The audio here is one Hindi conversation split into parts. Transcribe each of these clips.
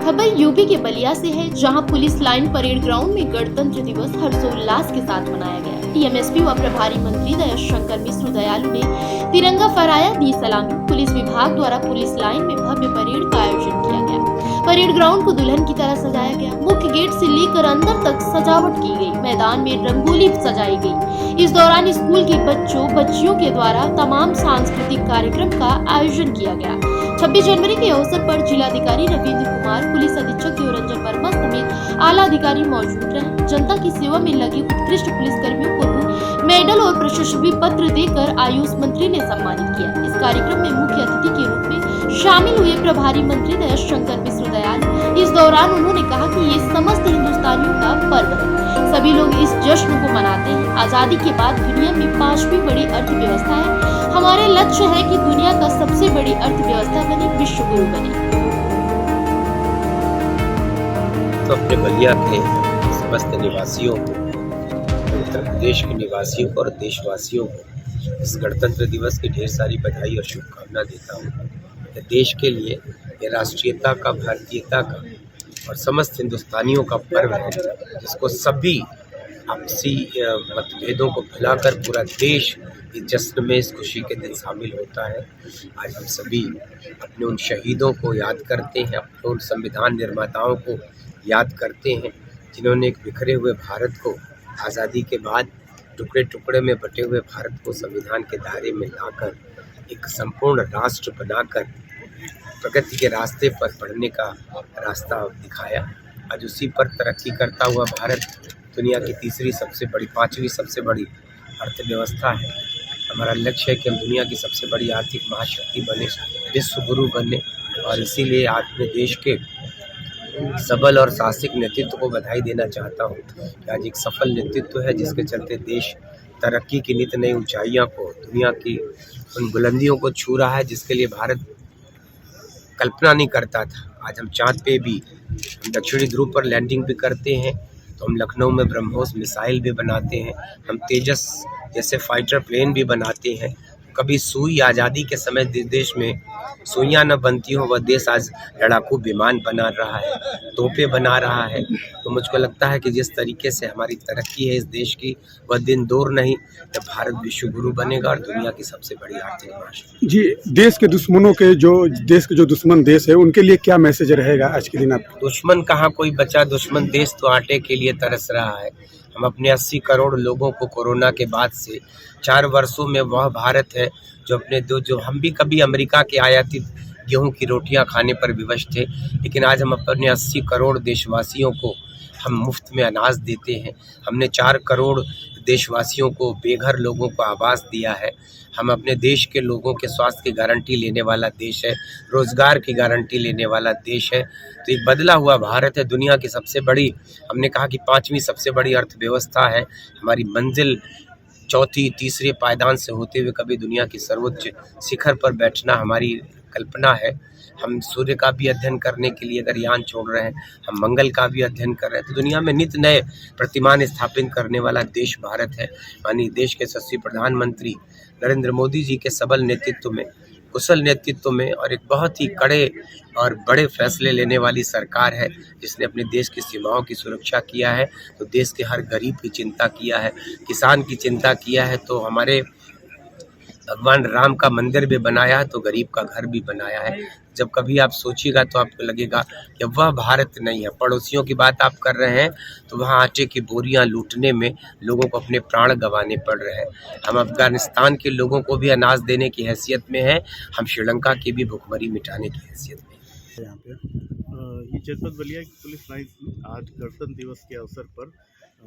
खबर यूपी के बलिया से है, जहां पुलिस लाइन परेड ग्राउंड में गणतंत्र दिवस हर्षोल्लास के साथ मनाया गया। टीएमएसपी व प्रभारी मंत्री दयाशंकर मिश्र दयालु ने तिरंगा फहराया, दी सलामी। पुलिस विभाग द्वारा पुलिस लाइन में भव्य परेड का आयोजन किया गया। परेड ग्राउंड को दुल्हन की तरह सजाया गया। मुख्य गेट से लेकर अंदर तक सजावट की गई। मैदान में रंगोली सजाई गई। इस दौरान स्कूल के बच्चों बच्चियों के द्वारा तमाम सांस्कृतिक कार्यक्रम का आयोजन किया गया। 26 जनवरी के अवसर पर जिलाधिकारी रविंद्र कुमार, पुलिस अधीक्षक देवरंजन वर्मा समेत आला अधिकारी मौजूद रहे। जनता की सेवा में लगे उत्कृष्ट पुलिस कर्मियों को भी मेडल और प्रशस्ति पत्र देकर आयुष मंत्री ने सम्मानित किया। इस कार्यक्रम में मुख्य अतिथि के रूप में शामिल हुए प्रभारी मंत्री दयाशंकर मिश्र दयालु। इस दौरान उन्होंने कहा कि ये समस्त हिंदुस्तानियों का पर्व है। सभी लोग इस जश्न को मनाते हैं। आजादी के बाद दुनिया में 5वीं बड़ी अर्थव्यवस्था है। हमारे लक्ष्य है कि दुनिया का सबसे बड़ी अर्थव्यवस्था बने, विश्व गुरु बने। तो अपने बलिया के समस्त निवासियों को, उत्तर प्रदेश के निवासियों को और देशवासियों को इस गणतंत्र दिवस की ढेर सारी बधाई और शुभकामना देता हूँ। ये देश के लिए ये राष्ट्रीयता का, भारतीयता का और समस्त हिंदुस्तानियों का पर्व है, जिसको सभी आपसी मतभेदों को भुलाकर पूरा देश इस जश्न में, इस खुशी के दिन शामिल होता है। आज हम सभी अपने उन शहीदों को याद करते हैं, अपने उन संविधान निर्माताओं को याद करते हैं, जिन्होंने एक बिखरे हुए भारत को आज़ादी के बाद टुकड़े टुकड़े में बटे हुए भारत को संविधान के दायरे में लाकर एक संपूर्ण राष्ट्र बनाकर प्रगति के रास्ते पर बढ़ने का रास्ता दिखाया। आज उसी पर तरक्की करता हुआ भारत दुनिया की तीसरी सबसे बड़ी, 5वीं सबसे बड़ी अर्थव्यवस्था है। हमारा लक्ष्य है कि हम दुनिया की सबसे बड़ी आर्थिक महाशक्ति बने, विश्व गुरु बने, और इसीलिए आज अपने देश के सबल और साहसिक नेतृत्व को बधाई देना चाहता हूँ कि आज एक सफल नेतृत्व है, जिसके चलते देश तरक्की की नित नई ऊंचाइयों को, दुनिया की उन बुलंदियों को छू रहा है जिसके लिए भारत कल्पना नहीं करता था। आज हम चाँद पे भी, दक्षिणी ध्रुव पर लैंडिंग भी करते हैं, तो हम लखनऊ में ब्रह्मोस मिसाइल भी बनाते हैं, हम तेजस जैसे फाइटर प्लेन भी बनाते हैं। कभी सुई आज़ादी के समय देश में सुइयाँ न बनती हो, वह देश आज लड़ाकू विमान बना रहा है, तोपें बना रहा है। तो मुझको लगता है कि जिस तरीके से हमारी तरक्की है इस देश की, वह दिन दूर नहीं जब भारत विश्व गुरु बनेगा और दुनिया की सबसे बड़ी आर्थिक महाशक्ति। जी, देश के दुश्मनों के देश के जो दुश्मन देश है, उनके लिए क्या मैसेज रहेगा आज के दिन आपका? दुश्मन कहाँ कोई बचा, दुश्मन देश तो आटे के लिए तरस रहा है। हम अपने 80 करोड़ लोगों को कोरोना के बाद से 4 वर्षों में वह भारत है जो हम भी कभी अमेरिका के आयातित गेहूं की रोटियां खाने पर विवश थे, लेकिन आज हम अपने 80 करोड़ देशवासियों को हम मुफ्त में अनाज देते हैं। हमने 4 करोड़ देशवासियों को, बेघर लोगों को आवास दिया है। हम अपने देश के लोगों के स्वास्थ्य की गारंटी लेने वाला देश है, रोजगार की गारंटी लेने वाला देश है। तो एक बदला हुआ भारत है, दुनिया की सबसे बड़ी, हमने कहा कि 5वीं सबसे बड़ी अर्थव्यवस्था है। हमारी मंजिल चौथी, तीसरे पायदान से होते हुए कभी दुनिया की सर्वोच्च शिखर पर बैठना हमारी कल्पना है। हम सूर्य का भी अध्ययन करने के लिए अगर यान छोड़ रहे हैं, हम मंगल का भी अध्ययन कर रहे हैं, तो दुनिया में नित नए प्रतिमान स्थापित करने वाला देश भारत है। माननीय देश के यशस्वी प्रधानमंत्री नरेंद्र मोदी जी के सबल नेतृत्व में, कुशल नेतृत्व में और एक बहुत ही कड़े और बड़े फैसले लेने वाली सरकार है, जिसने अपने देश की सीमाओं की सुरक्षा किया है, तो देश के हर गरीब की चिंता किया है, किसान की चिंता किया है, तो हमारे भगवान राम का मंदिर भी बनाया है, तो गरीब का घर भी बनाया है। जब कभी आप सोचिएगा तो आपको लगेगा कि वह भारत नहीं है। पड़ोसियों की बात आप कर रहे हैं तो वहाँ आटे की बोरियां लूटने में लोगों को अपने प्राण गंवाने पड़ रहे हैं। हम अफगानिस्तान के लोगों को भी अनाज देने की हैसियत में हैं, हम श्रीलंका की भी भुखमरी मिटाने की हैसियत में हैं। यहाँ पे ये जनपद बलिया की पुलिस लाइन में आज गणतंत्र दिवस के अवसर पर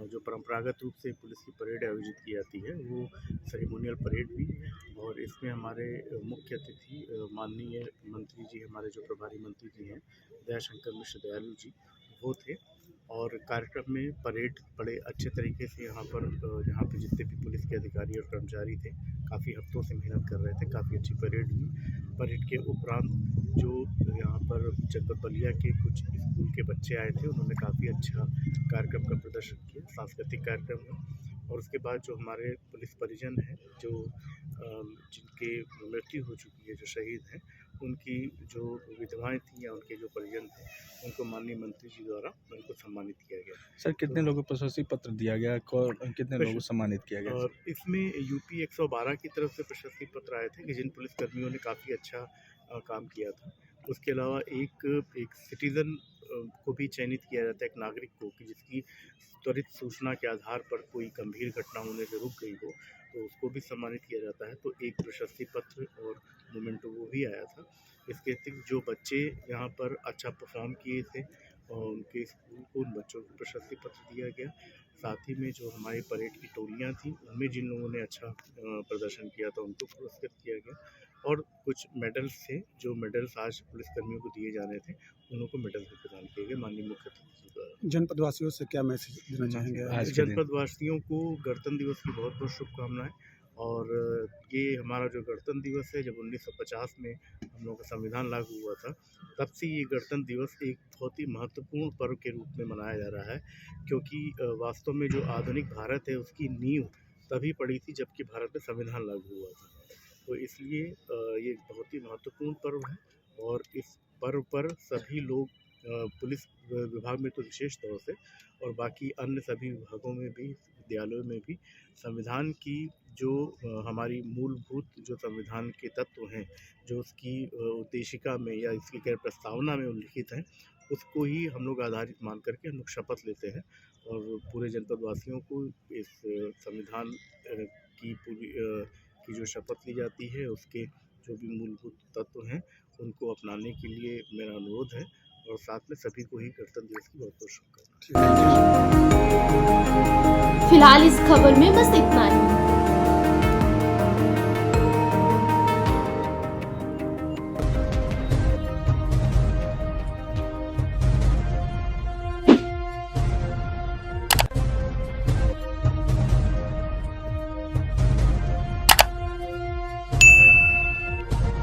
जो परंपरागत रूप से पुलिस की परेड आयोजित की जाती है, वो सेरेमोनियल परेड भी, और इसमें हमारे मुख्य अतिथि माननीय मंत्री जी, हमारे जो प्रभारी मंत्री जी हैं दयाशंकर मिश्र दयालु जी, वो थे। और कार्यक्रम में परेड बड़े अच्छे तरीके से यहाँ पे जितने भी पुलिस के अधिकारी और कर्मचारी थे, काफ़ी हफ्तों से मेहनत कर रहे थे, काफ़ी अच्छी परेड हुई। परेड के उपरांत जो यहाँ पर जनपद बलिया के कुछ स्कूल के बच्चे आए थे, उन्होंने काफ़ी अच्छा कार्यक्रम का प्रदर्शन किया, सांस्कृतिक कार्यक्रम में। और उसके बाद जो हमारे पुलिस परिजन हैं, जो जिनके मृत्यु हो चुकी है, जो शहीद हैं, उनकी जो विधवाएं थीं या उनके जो परिजन थे उनको माननीय मंत्री जी द्वारा उनको सम्मानित किया गया। सर कितने लोगों को प्रशस्ति पत्र दिया गया, कितने लोगों को सम्मानित किया गया? और इसमें यूपी 112 की तरफ से प्रशस्ति पत्र आए थे कि जिन पुलिसकर्मियों ने काफ़ी अच्छा काम किया था। उसके अलावा एक सिटीज़न को भी चयनित किया जाता है, एक नागरिक को, कि जिसकी त्वरित सूचना के आधार पर कोई गंभीर घटना होने से रुक गई हो तो उसको भी सम्मानित किया जाता है। तो एक प्रशस्ति पत्र और मोमेंटो वो भी आया था। इसके अतिरिक्त जो बच्चे यहाँ पर अच्छा परफॉर्म किए थे और उनके स्कूल को उन बच्चों को प्रशस्ति पत्र दिया गया। साथ ही में जो हमारी परेड की टोलियाँ थीं उनमें जिन लोगों ने अच्छा प्रदर्शन किया था उनको पुरस्कृत किया गया। और कुछ मेडल्स थे, जो मेडल्स आज पुलिसकर्मियों को दिए जाने थे, उन लोगों को मेडल भी प्रदान किए गए माननीय मुख्य अतिथि जी द्वारा। जनपद वासियों से क्या मैसेज देना चाहेंगे आज के दिन? जनपद वासियों को गणतंत्र दिवस की बहुत बहुत शुभकामनाएं। और ये हमारा जो गणतंत्र दिवस है, जब 1950 में हम लोगों का संविधान लागू हुआ था, तब से ये गणतंत्र दिवस एक बहुत ही महत्वपूर्ण पर्व के रूप में मनाया जा रहा है। क्योंकि वास्तव में जो आधुनिक भारत है उसकी नींव तभी पड़ी थी जबकि भारत में संविधान लागू हुआ था। तो इसलिए ये बहुत ही महत्वपूर्ण पर्व है और इस पर्व पर सभी लोग पुलिस विभाग में तो विशेष तौर से और बाकी अन्य सभी विभागों में भी, विद्यालयों में भी संविधान की जो हमारी मूलभूत जो संविधान के तत्व हैं, जो उसकी उद्देशिका में या इसकी प्रस्तावना में उल्लिखित हैं, उसको ही हम लोग आधारित मान करके हम लोग शपथ लेते हैं। और पूरे जनपद वासियों को इस संविधान की पूरी की जो शपथ ली जाती है उसके जो भी मूलभूत तत्व हैं उनको अपनाने के लिए मेरा अनुरोध है। और साथ में सभी को ही गणतंत्र दिवस की बहुत बहुत शुभकामनाएं। फिलहाल इस खबर में बस इतना ही।